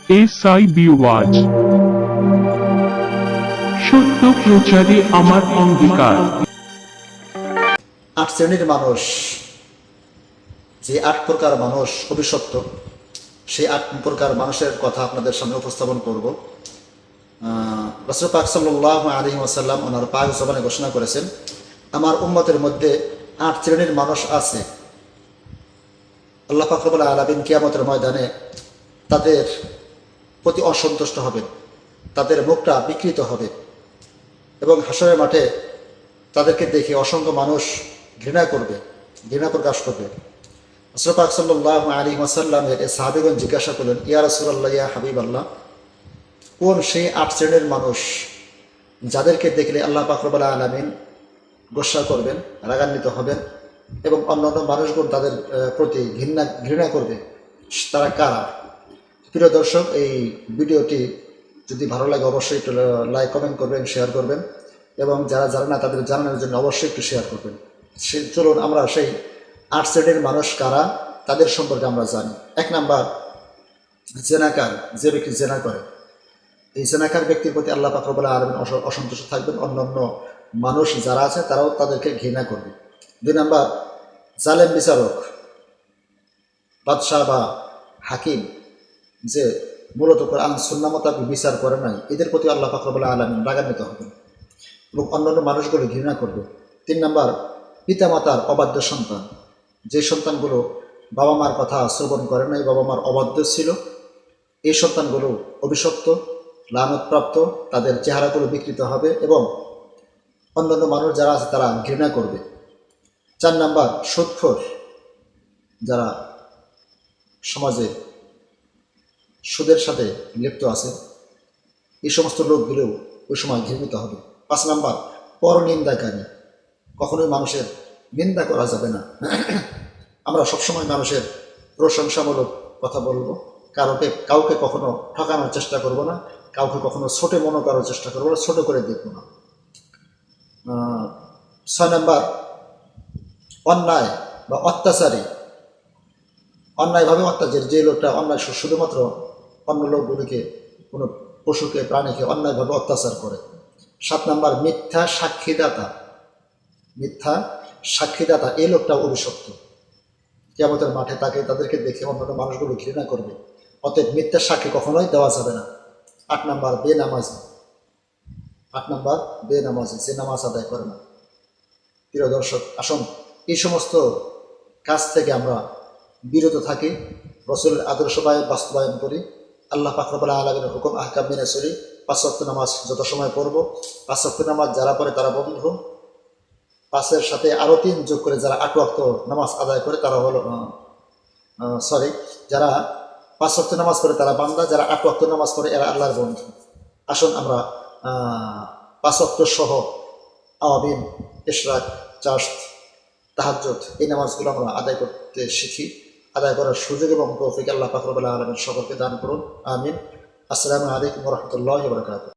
SIB ওয়াজ সত্য প্রচারে আমার অঙ্গীকার। 8 শ্রেণীর মানুষ, যে 8 প্রকার মানুষ অভিশপ্ত, সেই 8 প্রকার মানুষের কথা আপনাদের সামনে উপস্থাপন করব। রাসূল পাক সাল্লাল্লাহু আলাইহি ওয়াসাল্লাম ওনার পাক জবানে ঘোষণা করেছেন, আমার উম্মতের মধ্যে 8 শ্রেণীর মানুষ আছে। আল্লাহ পাক রব্বুল আলামিন কিয়ামতের ময়দানে তাদের প্রতি অসন্তুষ্ট হবেন, তাদের মুখটা বিকৃত হবে এবং হাসরের মাঠে তাদেরকে দেখে অসংখ্য মানুষ ঘৃণা করবে, ঘৃণা প্রকাশ করবে। রাসূল পাক সাল্লাল্লাহু আলাইহি ওয়াসাল্লামের সাহাবীগণ জিজ্ঞাসা করলেন, ইয়া রাসূলুল্লাহ, ইয়া হাবিবাল্লাহ, কোন সেই 8 শ্রেণীর মানুষ যাদেরকে দেখলে আল্লাহ পাক রব্বুল আলামিন গোসা করবেন, রাগান্বিত হবেন এবং অন্যান্য মানুষগুলো তাদের প্রতি ঘৃণা করবে, তারা কারা? প্রিয় দর্শক, এই ভিডিওটি যদি ভালো লাগে অবশ্যই একটু লাইক, কমেন্ট করবেন, শেয়ার করবেন এবং যারা জানে না তাদের জানানোর জন্য অবশ্যই একটু শেয়ার করবেন। চলুন আমরা সেই 8 শ্রেণীর মানুষ কারা তাদের সম্পর্কে আমরা জানি। 1 নাম্বার, জেনাকার, যে ব্যক্তি জেনা করে। এই জেনাকার ব্যক্তির প্রতি আল্লাহ পাক রব্বুল আলামিন অসন্তুষ্ট থাকবেন, অন্যান্য মানুষ যারা আছে তারাও তাদেরকে ঘৃণা করবে। 2 নাম্বার, জালেম বিচারক, বাদশাহ বা হাকিম, যে মূলত কোরআন সুন্নাহ মোতাবেক বিচার করে নাই, এদের প্রতি আল্লাহ পাক রব্বুল আলামিন রাগান্বিত হবেন এবং অন্যান্য মানুষগুলো ঘৃণা করবে। 3 নাম্বার, পিতামাতার অবাধ্য সন্তান, যে সন্তানগুলো বাবা মার কথা শ্রবণ করে নাই, বাবা মার অবাধ্য ছিল, এই সন্তানগুলো অভিশপ্ত, লানতপ্রাপ্ত, তাদের চেহারাগুলো বিকৃত হবে এবং অন্যান্য মানুষ যারা আছে তারা ঘৃণা করবে। 4 নাম্বার, সুদখোর, যারা সমাজে সুদের সাথে লিপ্ত আছে, এই সমস্ত লোকগুলোও ওই সময় ঘৃণিত হবে। 5 নাম্বার, পরনিন্দাকারী, কখনোই মানুষের নিন্দা করা যাবে না। আমরা সবসময় মানুষের প্রশংসামূলক কথা বলবো, কাউকে কখনো ঠকানোর চেষ্টা করব না, কাউকে কখনো ছোট মনে করার চেষ্টা করবো না, ছোট করে দেখবো না। 6 নাম্বার, অন্যায় বা অত্যাচারী, অন্যায়ভাবে অত্যাচার, যে লোকটা অন্যায় শুধুমাত্র অন্য লোকগুলিকে, কোনো পশুকে, প্রাণীকে অন্যায়ভাবে অত্যাচার করে। 7 নাম্বার, মিথ্যা সাক্ষীদাতা, মিথ্যা সাক্ষীদাতা, এই লোকটা অভিশপ্ত। কিয়ামতের মাঠে তাদেরকে দেখে অন্যান্য মানুষগুলো ঘৃণা করবে, অতএব মিথ্যা সাক্ষী কখনোই দেওয়া যাবে না। 8 নাম্বার, বেনামাজি, 8 নাম্বার, বেনামাজি, যে নামাজ আদায় করে না। প্রিয় দর্শক, আসুন এই সমস্ত কাজ থেকে আমরা বিরত থাকি, রাসূলের আদর্শ বাস্তবায়ন করি, আল্লাহ পাক রব্বুল আলামিনের হুকুম আহকাম মেনে চলি। 5 ওয়াক্ত নামাজ যত সময় পড়ব, 5 ওয়াক্ত নামাজ যারা পড়ে তারা বন্ধু, 5-এর সাথে আরও 3 যোগ করে যারা 8 ওয়াক্ত নামাজ আদায় করে তারা হলো যারা 5 ওয়াক্ত নামাজ পড়ে তারা বান্দা, যারা 8 ওয়াক্ত নামাজ পড়ে এরা আল্লাহর বন্ধু। আসুন আমরা 5 ওয়াক্ত সহ আওয়াবিন, ইশরাক, চাশত, তাহাজ্জুদ, এই নামাজগুলো আমরা আদায় করতে শিখি। আদায় করার সুযোগ এবং তৌফিক আল্লাহ পাক রব্বুল আলামিন সকলকে দান করুন, আমিন। আসসালামু আলাইকুম ওয়া রাহমাতুল্লাহি ওয়া বারাকাতুহু।